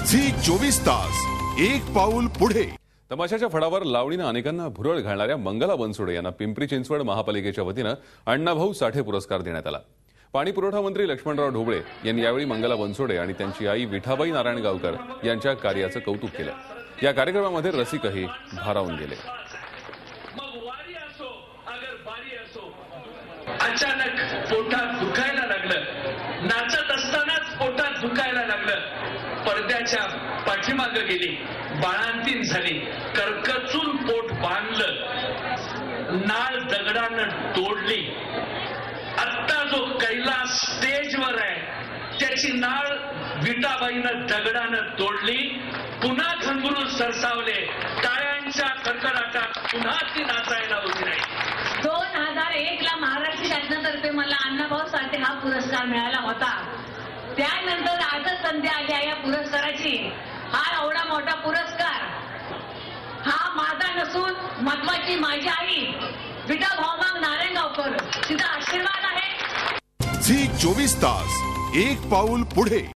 झी24 तास एक पाऊल पुढे। तमाशाच्या फडावर लावणीनं अनेकांना भुरळ घालणाऱ्या मंगला बनसोडे यांना पिंपरी चिंचवड महापालिकेच्या वतीनं अण्णाभाऊ साठे पुरस्कार देण्यात आला। पाणी पुरवठा मंत्री लक्ष्मणराव ढोबळे यांनी यावेळी मंगला बनसोडे आणि त्यांची आई विठाबाई नारायणगावकर यांच्या कार्याचं कौतुक केलं। या कार्यक्रमामध्ये रसिकही भारावून गेले। अचानक पोटात दुखायला लागलं, नाचत असतानाच पोटात दुखायला लागलं, पडद्याच्या पाठीमागे गेली, बाळंतीण झाली, करकचून पोट बांधलं, नाळ दगडानं तोडली। आता जो कैलास स्टेजवर आहे त्याची नाळ विठाबाईनं दगडानं तोडली। पुन्हा घंगरू सरसावले, टाळ्यांच्या कडकडाटात पुन्हा ती नाचायला उभी राहिली। 2001 ला महाराष्ट्र शासनातर्फे मला अण्णाभाऊ साठे हा पुरस्कार मिळाला होता। त्यानंतर आजच संधी आली आहे या पुरस्काराची। हा एवढा मोठा पुरस्कार हा माझा नसून महत्वाची माझी आई विठाभाऊ नारायणगावकर तिचा आशीर्वाद आहे। झी24 तास एक पाऊल पुढे।